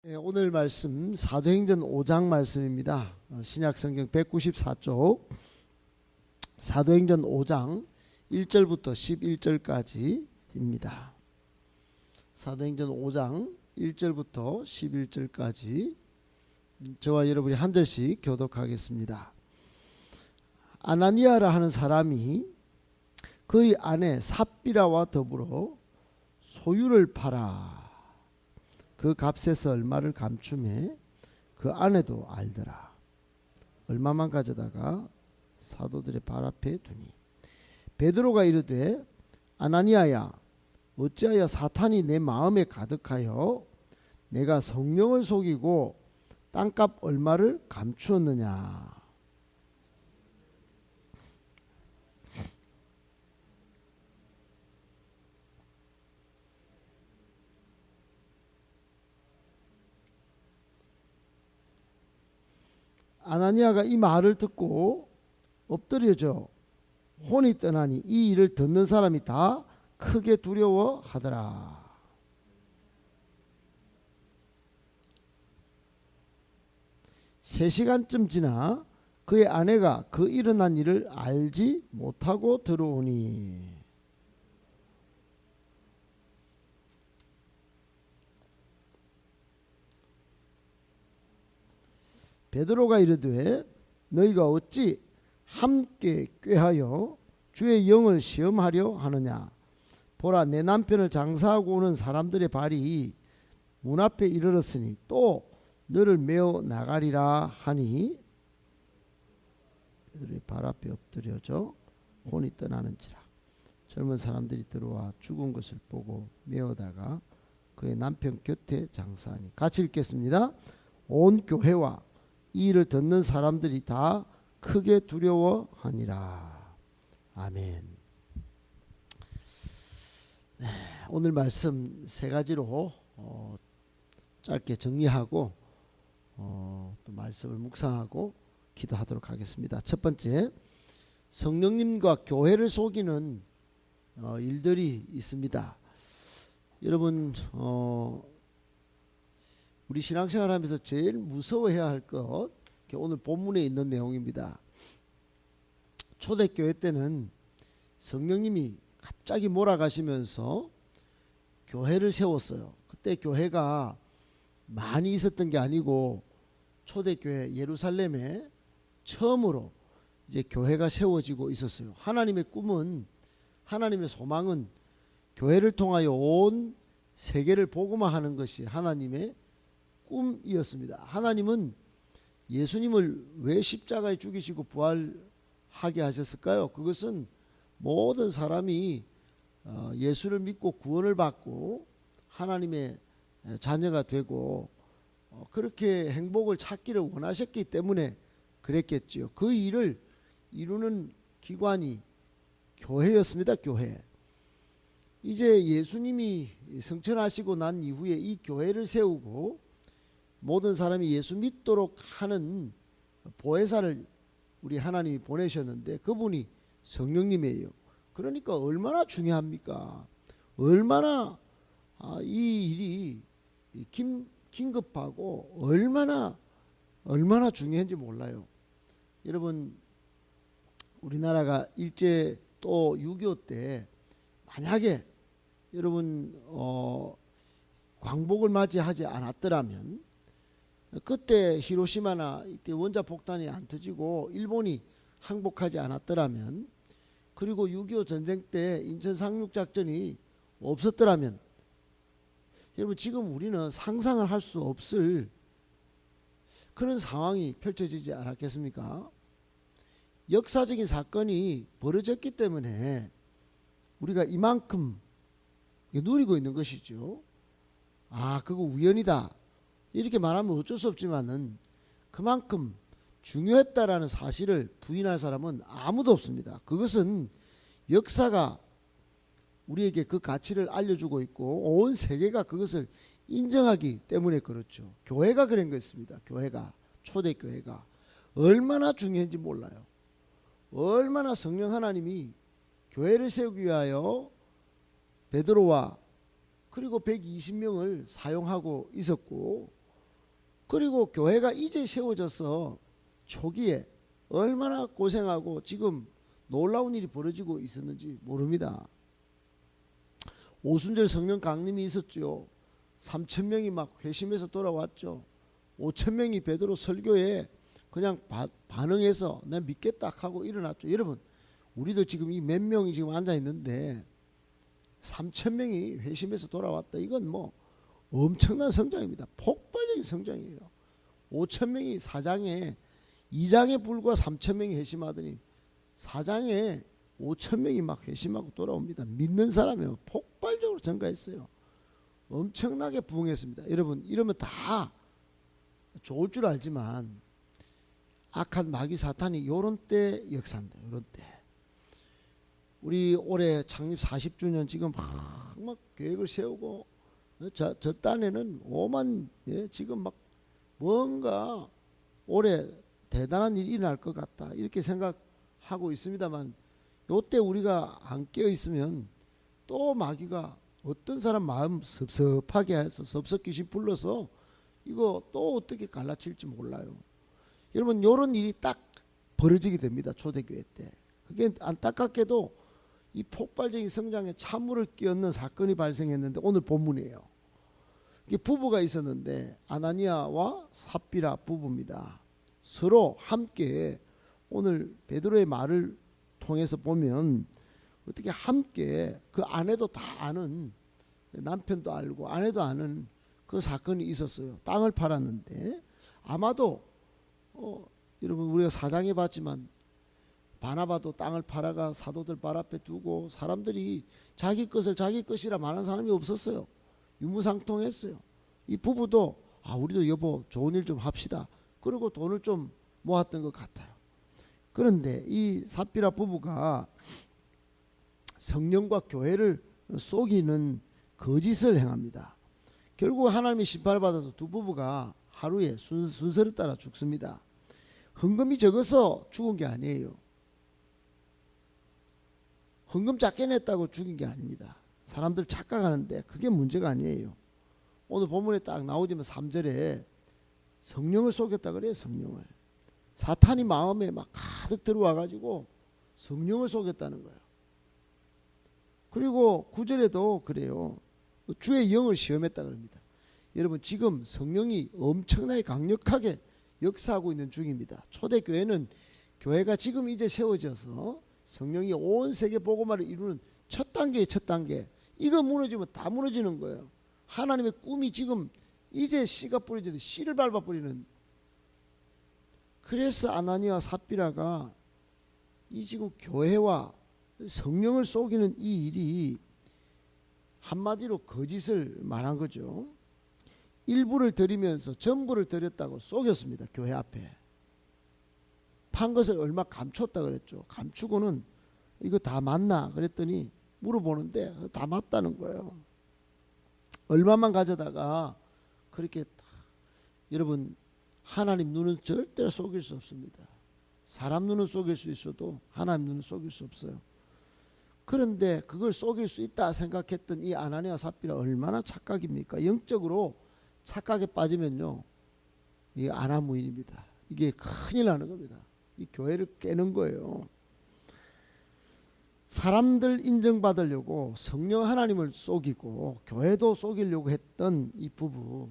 오늘 말씀 사도행전 5장 말씀입니다. 신약성경 194쪽 사도행전 5장 1절부터 11절까지입니다. 사도행전 5장 1절부터 11절까지 저와 여러분이 한 절씩 교독하겠습니다. 아나니아라 하는 사람이 그의 아내 삽비라와 더불어 소유를 팔아 그 값에서 얼마를 감춤해 그 아내도 알더라. 얼마만 가져다가 사도들의 발 앞에 두니 베드로가 이르되 아나니아야 어찌하여 사탄이 내 마음에 가득하여 내가 성령을 속이고 땅값 얼마를 감추었느냐. 아나니아가 이 말을 듣고 엎드려져 혼이 떠나니 이 일을 듣는 사람이 다 크게 두려워하더라. 세 시간쯤 지나 그의 아내가 그 일어난 일을 알지 못하고 들어오니 베드로가 이르되 너희가 어찌 함께 꾀하여 주의 영을 시험하려 하느냐. 보라 내 남편을 장사하고 오는 사람들의 발이 문 앞에 이르렀으니 또 너를 메어 나가리라 하니 베드로의 발 앞에 엎드려져 혼이 떠나는지라. 젊은 사람들이 들어와 죽은 것을 보고 메어다가 그의 남편 곁에 장사하니. 같이 읽겠습니다. 온 교회와 이 일을 듣는 사람들이 다 크게 두려워하니라. 아멘. 네, 오늘 말씀 세 가지로 짧게 정리하고 또 말씀을 묵상하고 기도하도록 하겠습니다. 첫 번째, 성령님과 교회를 속이는 일들이 있습니다. 여러분 우리 신앙생활 하면서 제일 무서워해야 할 것, 오늘 본문에 있는 내용입니다. 초대교회 때는 성령님이 갑자기 몰아가시면서 교회를 세웠어요. 그때 교회가 많이 있었던 게 아니고 초대교회 예루살렘에 처음으로 이제 교회가 세워지고 있었어요. 하나님의 꿈은, 하나님의 소망은 교회를 통하여 온 세계를 복음화하는 것이 하나님의 꿈이었습니다. 하나님은 예수님을 왜 십자가에 죽이시고 부활하게 하셨을까요? 그것은 모든 사람이 예수를 믿고 구원을 받고 하나님의 자녀가 되고 그렇게 행복을 찾기를 원하셨기 때문에 그랬겠지요. 그 일을 이루는 기관이 교회였습니다. 교회. 이제 예수님이 승천하시고 난 이후에 이 교회를 세우고 모든 사람이 예수 믿도록 하는 보혜사를 우리 하나님이 보내셨는데 그분이 성령님이에요. 그러니까 얼마나 중요합니까? 얼마나 이 일이 긴급하고 얼마나 중요한지 몰라요. 여러분 우리나라가 일제 또 6.25 때 만약에 여러분 광복을 맞이하지 않았더라면, 그때 히로시마나 이때 원자 폭탄이 안 터지고 일본이 항복하지 않았더라면, 그리고 6.25 전쟁 때 인천 상륙작전이 없었더라면 여러분 지금 우리는 상상을 할 수 없을 그런 상황이 펼쳐지지 않았겠습니까? 역사적인 사건이 벌어졌기 때문에 우리가 이만큼 누리고 있는 것이죠. 그거 우연이다 이렇게 말하면 어쩔 수 없지만은 그만큼 중요했다라는 사실을 부인할 사람은 아무도 없습니다. 그것은 역사가 우리에게 그 가치를 알려주고 있고 온 세계가 그것을 인정하기 때문에 그렇죠. 교회가 그런 것입니다. 교회가, 초대교회가 얼마나 중요한지 몰라요. 얼마나 성령 하나님이 교회를 세우기 위하여 베드로와 그리고 120명을 사용하고 있었고 그리고 교회가 이제 세워져서 초기에 얼마나 고생하고 지금 놀라운 일이 벌어지고 있었는지 모릅니다. 오순절 성령 강림이 있었죠. 3,000명이 막 회심해서 돌아왔죠. 5,000명이 베드로 설교에 그냥 반응해서 내가 믿겠다 하고 일어났죠. 여러분, 우리도 지금 이 몇 명이 지금 앉아 있는데 3,000명이 회심해서 돌아왔다. 이건 뭐 엄청난 성장입니다. 폭발적인 성장이에요. 5,000명이 4장에 2장에 불과 3,000명이 회심하더니 4장에 5,000명이 막 회심하고 돌아옵니다. 믿는 사람이 폭발적으로 증가했어요. 엄청나게 부흥했습니다. 여러분, 이러면 다 좋을 줄 알지만 악한 마귀 사탄이 요런 때 역사입니다. 요런 때. 우리 올해 창립 40주년 지금 막 계획을 세우고 저 딴에는 지금 막 뭔가 올해 대단한 일이 일어날 것 같다 이렇게 생각하고 있습니다만, 요때 우리가 안 깨어 있으면 또 마귀가 어떤 사람 마음 섭섭하게 해서 섭섭귀신 불러서 이거 또 어떻게 갈라칠지 몰라요. 여러분, 요런 일이 딱 벌어지게 됩니다. 초대교회 때. 그게 안타깝게도 이 폭발적인 성장에 찬물을 끼얹는 사건이 발생했는데 오늘 본문이에요. 이게 부부가 있었는데 아나니아와 삽비라 부부입니다. 서로 함께 오늘 베드로의 말을 통해서 보면 어떻게 함께 그 아내도 다 아는, 남편도 알고 아내도 아는 그 사건이 있었어요. 땅을 팔았는데 아마도 여러분, 우리가 사장에 봤지만 바나바도 땅을 팔아가 사도들 발 앞에 두고 사람들이 자기 것을 자기 것이라 말하는 사람이 없었어요. 유무상통했어요. 이 부부도 우리도 여보 좋은 일 좀 합시다. 그리고 돈을 좀 모았던 것 같아요. 그런데 이 삽비라 부부가 성령과 교회를 속이는 거짓을 행합니다. 결국 하나님의 심판을 받아서 두 부부가 하루에 순서를 따라 죽습니다. 헌금이 적어서 죽은 게 아니에요. 헌금 작게 냈다고 죽인 게 아닙니다. 사람들 착각하는데 그게 문제가 아니에요. 오늘 본문에 딱 나오지만 3절에 성령을 속였다 그래요. 성령을. 사탄이 마음에 막 가득 들어와 가지고 성령을 속였다는 거예요. 그리고 9절에도 그래요. 주의 영을 시험했다 그럽니다. 여러분, 지금 성령이 엄청나게 강력하게 역사하고 있는 중입니다. 초대교회는 교회가 지금 이제 세워져서 성령이 온 세계 복음화를 이루는 첫 단계의 첫 단계. 이거 무너지면 다 무너지는 거예요. 하나님의 꿈이 지금 이제 씨가 뿌려지듯 씨를 밟아 뿌리는. 그래서 아나니아와 삽비라가 이 지금 교회와 성령을 속이는 이 일이 한마디로 거짓을 말한 거죠. 일부를 드리면서 전부를 드렸다고 속였습니다. 교회 앞에. 판 것을 얼마 감췄다 그랬죠. 감추고는 이거 다 맞나 그랬더니 물어보는데 다 맞다는 거예요. 얼마만 가져다가 그렇게 여러분, 하나님 눈은 절대로 속일 수 없습니다. 사람 눈은 속일 수 있어도 하나님 눈은 속일 수 없어요. 그런데 그걸 속일 수 있다 생각했던 이 아나니아와 삽비라 얼마나 착각입니까? 영적으로 착각에 빠지면요, 이 아나무인입니다. 이게 큰일 나는 겁니다. 이 교회를 깨는 거예요. 사람들 인정받으려고 성령 하나님을 속이고 교회도 속이려고 했던 이 부부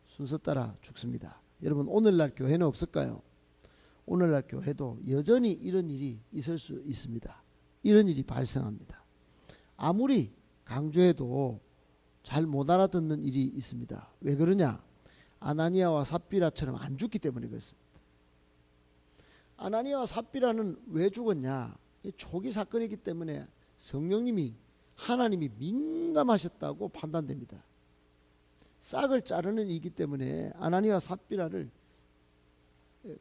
순서 따라 죽습니다. 여러분, 오늘날 교회는 없을까요? 오늘날 교회도 여전히 이런 일이 있을 수 있습니다. 이런 일이 발생합니다. 아무리 강조해도 잘 못 알아듣는 일이 있습니다. 왜 그러냐? 아나니아와 삽비라처럼 안 죽기 때문에 그렇습니다. 아나니아와 삽비라는 왜 죽었냐? 초기 사건이기 때문에 성령님이, 하나님이 민감하셨다고 판단됩니다. 싹을 자르는 일이기 때문에 아나니아와 삽비라를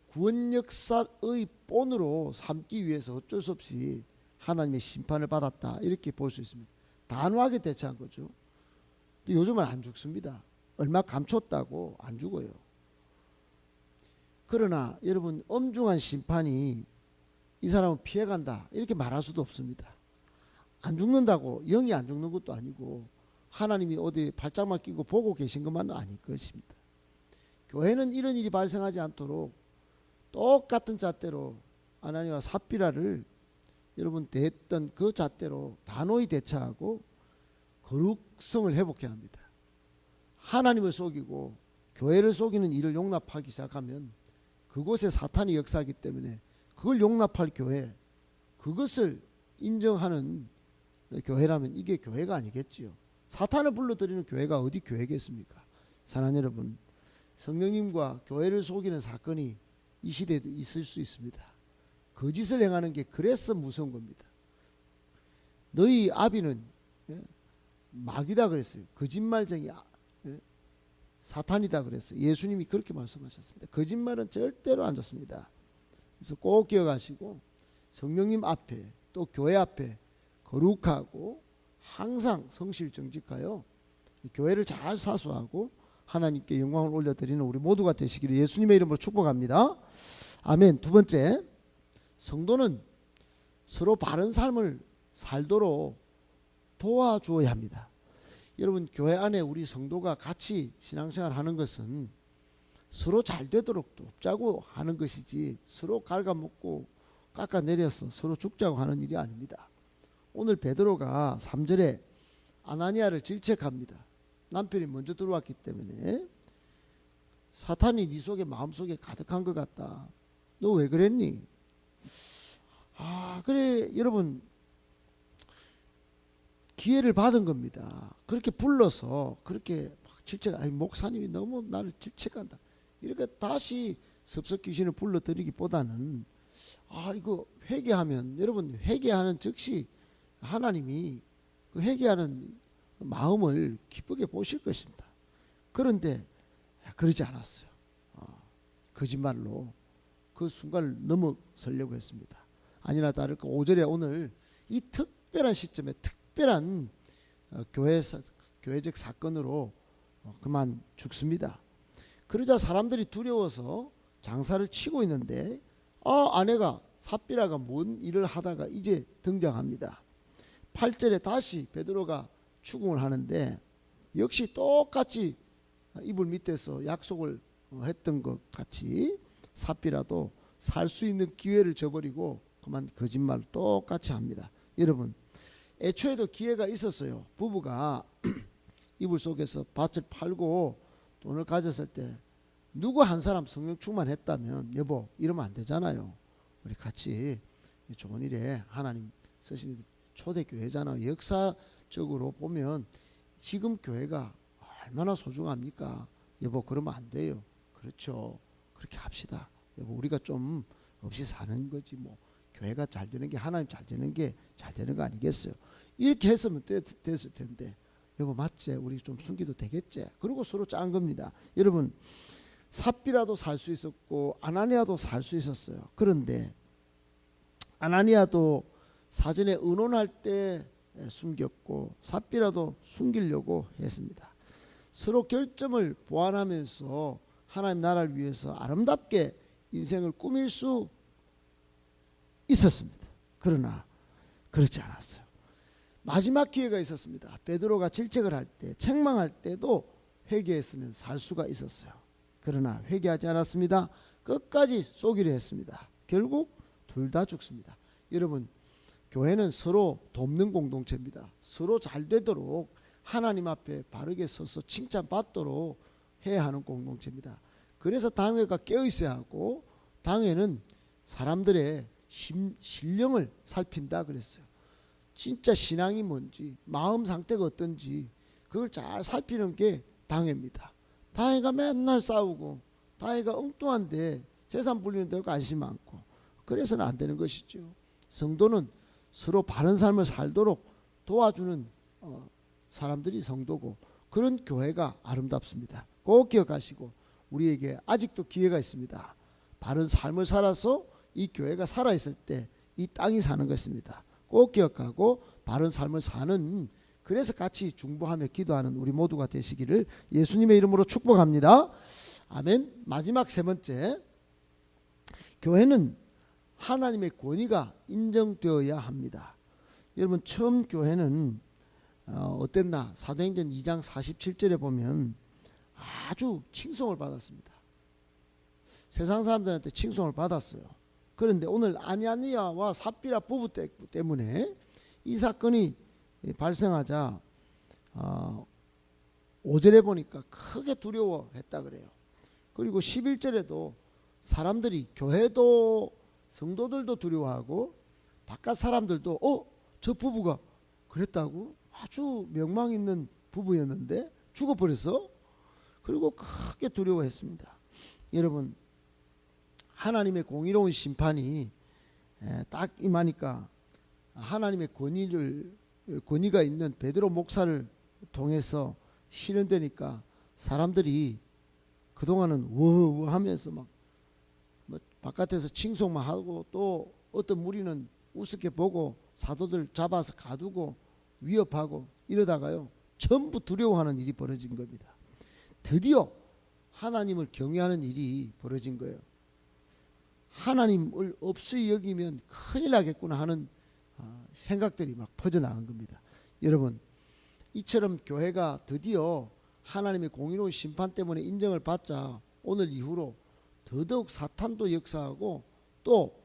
구원 역사의 본으로 삼기 위해서 어쩔 수 없이 하나님의 심판을 받았다, 이렇게 볼 수 있습니다. 단호하게 대처한 거죠. 요즘은 안 죽습니다. 얼마 감췄다고 안 죽어요. 그러나 여러분, 엄중한 심판이 이 사람은 피해간다 이렇게 말할 수도 없습니다. 안 죽는다고 영이 안 죽는 것도 아니고 하나님이 어디 발짝만 끼고 보고 계신 것만은 아닐 것입니다. 교회는 이런 일이 발생하지 않도록 똑같은 잣대로 아나니와 삽비라를 여러분 대했던 그 잣대로 단호히 대처하고 거룩성을 회복해야 합니다. 하나님을 속이고 교회를 속이는 일을 용납하기 시작하면 그곳에 사탄이 역사하기 때문에 그걸 용납할 교회, 그것을 인정하는 교회라면 이게 교회가 아니겠지요. 사탄을 불러들이는 교회가 어디 교회겠습니까? 사랑하는 여러분, 성령님과 교회를 속이는 사건이 이 시대에도 있을 수 있습니다. 거짓을 행하는 게 그래서 무서운 겁니다. 너희 아비는 마귀다 그랬어요. 거짓말쟁이 사탄이다 그랬어요. 예수님이 그렇게 말씀하셨습니다. 거짓말은 절대로 안 좋습니다. 그래서 꼭 기억하시고 성령님 앞에 또 교회 앞에 거룩하고 항상 성실 정직하여 교회를 잘 사수하고 하나님께 영광을 올려드리는 우리 모두가 되시기를 예수님의 이름으로 축복합니다. 아멘. 두 번째, 성도는 서로 바른 삶을 살도록 도와주어야 합니다. 여러분, 교회 안에 우리 성도가 같이 신앙생활 하는 것은 서로 잘 되도록 돕자고 하는 것이지 서로 갉아먹고 깎아내려서 서로 죽자고 하는 일이 아닙니다. 오늘 베드로가 3절에 아나니아를 질책합니다. 남편이 먼저 들어왔기 때문에 사탄이 네 속에 마음속에 가득한 것 같다. 너 왜 그랬니? 그래 여러분, 기회를 받은 겁니다. 그렇게 불러서 그렇게 막 질책, 목사님이 너무 나를 질책한다. 이렇게 다시 섭섭 귀신을 불러들이기보다는 이거 회개하면, 여러분 회개하는 즉시 하나님이 그 회개하는 마음을 기쁘게 보실 것입니다. 그런데 그러지 않았어요. 거짓말로 그 순간을 넘어서려고 했습니다. 아니나 다를까 5절에 오늘 이 특별한 시점에 특별한 교회적 사건으로 그만 죽습니다. 그러자 사람들이 두려워서 장사를 치고 있는데 아내가 삽비라가 뭔 일을 하다가 이제 등장합니다. 8절에 다시 베드로가 추궁을 하는데 역시 똑같이 이불 밑에서 약속을 했던 것 같이 삽비라도 살 수 있는 기회를 저버리고 그만 거짓말 똑같이 합니다. 여러분, 애초에도 기회가 있었어요. 부부가 이불 속에서 밭을 팔고 돈을 가졌을 때 누구 한 사람 성령 충만했다면 여보 이러면 안 되잖아요. 우리 같이 좋은 일에 하나님 쓰시는 초대교회잖아요. 역사적으로 보면 지금 교회가 얼마나 소중합니까? 여보 그러면 안 돼요. 그렇죠. 그렇게 합시다. 여보 우리가 좀 없이 사는 거지 뭐. 교회가 잘 되는 게 하나님 잘 되는 게 잘 되는 거 아니겠어요? 이렇게 했으면 됐을 텐데 여보 맞지? 우리 좀 숨기도 되겠지? 그리고 서로 짠 겁니다. 여러분 삽비라도 살 수 있었고 아나니아도 살 수 있었어요. 그런데 아나니아도 사전에 의논할 때 숨겼고 삽비라도 숨기려고 했습니다. 서로 결점을 보완하면서 하나님 나라를 위해서 아름답게 인생을 꾸밀 수 있었습니다. 그러나 그렇지 않았어요. 마지막 기회가 있었습니다. 베드로가 질책을 할 때, 책망할 때도 회개했으면 살 수가 있었어요. 그러나 회개하지 않았습니다. 끝까지 쏘기로 했습니다. 결국 둘 다 죽습니다. 여러분, 교회는 서로 돕는 공동체입니다. 서로 잘 되도록 하나님 앞에 바르게 서서 칭찬받도록 해야 하는 공동체입니다. 그래서 당회가 깨어있어야 하고 당회는 사람들의 신령을 살핀다 그랬어요. 진짜 신앙이 뭔지 마음 상태가 어떤지 그걸 잘 살피는 게 당회입니다. 당회가 맨날 싸우고 당회가 엉뚱한데 재산 불리는 데 관심 많고 그래서는 안 되는 것이죠. 성도는 서로 바른 삶을 살도록 도와주는 사람들이 성도고 그런 교회가 아름답습니다. 꼭 기억하시고 우리에게 아직도 기회가 있습니다. 바른 삶을 살아서 이 교회가 살아있을 때 이 땅이 사는 것입니다. 꼭 기억하고 바른 삶을 사는, 그래서 같이 중보하며 기도하는 우리 모두가 되시기를 예수님의 이름으로 축복합니다. 아멘. 마지막 세 번째, 교회는 하나님의 권위가 인정되어야 합니다. 여러분 처음 교회는 어땠나? 사도행전 2장 47절에 보면 아주 칭송을 받았습니다. 세상 사람들한테 칭송을 받았어요. 그런데 오늘 아냐니아와 삽비라 부부 때문에 이 사건이 발생하자 5절에 보니까 크게 두려워했다 그래요. 그리고 11절에도 사람들이, 교회도 성도들도 두려워하고 바깥 사람들도 저 부부가 그랬다고? 아주 명망 있는 부부였는데 죽어버렸어? 그리고 크게 두려워했습니다. 여러분, 하나님의 공의로운 심판이 딱 임하니까 하나님의 권위가 있는 베드로 목사를 통해서 실현되니까 사람들이 그동안은 워워 하면서 막 바깥에서 칭송만 하고, 또 어떤 무리는 우습게 보고 사도들 잡아서 가두고 위협하고 이러다가요, 전부 두려워하는 일이 벌어진 겁니다. 드디어 하나님을 경외하는 일이 벌어진 거예요. 하나님을 없이 여기면 큰일 나겠구나 하는 생각들이 막 퍼져나간 겁니다. 여러분, 이처럼 교회가 드디어 하나님의 공의로운 심판 때문에 인정을 받자 오늘 이후로 더더욱 사탄도 역사하고, 또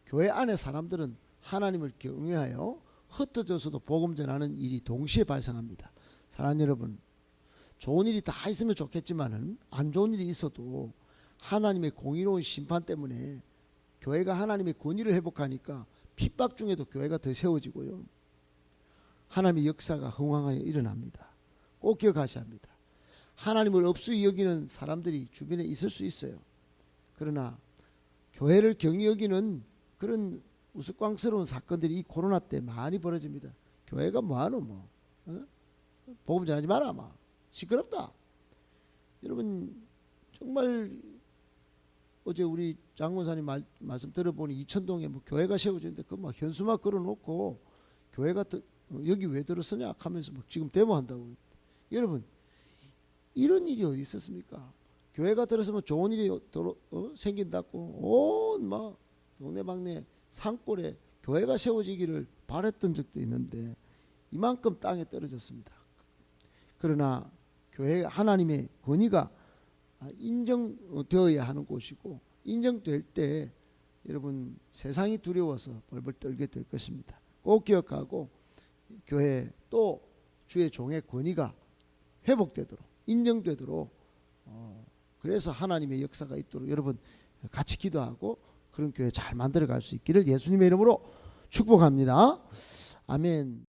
교회 안에 사람들은 하나님을 경외하여 흩어져서도 복음 전하는 일이 동시에 발생합니다. 사랑하는 여러분, 좋은 일이 다 있으면 좋겠지만은 안 좋은 일이 있어도 하나님의 공의로운 심판 때문에 교회가 하나님의 권위를 회복하니까 핍박 중에도 교회가 더 세워지고요, 하나님의 역사가 흥황하여 일어납니다. 꼭 기억하셔야 합니다. 하나님을 없이 여기는 사람들이 주변에 있을 수 있어요. 그러나 교회를 경히 여기는 그런 우스꽝스러운 사건들이 이 코로나 때 많이 벌어집니다. 교회가 뭐하노 뭐, 복음 전하지 마라, 막 시끄럽다. 여러분, 정말 어제 우리 장원사님 말씀 들어보니 이천동에 뭐 교회가 세워졌는데 그 막 현수막 걸어놓고 교회가 여기 왜 들었으냐 하면서 막 지금 데모한다고. 여러분, 이런 일이 어디 있었습니까? 교회가 들었으면 좋은 일이 생긴다고 온 막 동네방네 산골에 교회가 세워지기를 바랬던 적도 있는데 이만큼 땅에 떨어졌습니다. 그러나 교회, 하나님의 권위가 인정되어야 하는 곳이고, 인정될 때 여러분 세상이 두려워서 벌벌 떨게 될 것입니다. 꼭 기억하고, 교회 또 주의 종의 권위가 회복되도록, 인정되도록, 그래서 하나님의 역사가 있도록 여러분 같이 기도하고 그런 교회 잘 만들어 갈 수 있기를 예수님의 이름으로 축복합니다. 아멘.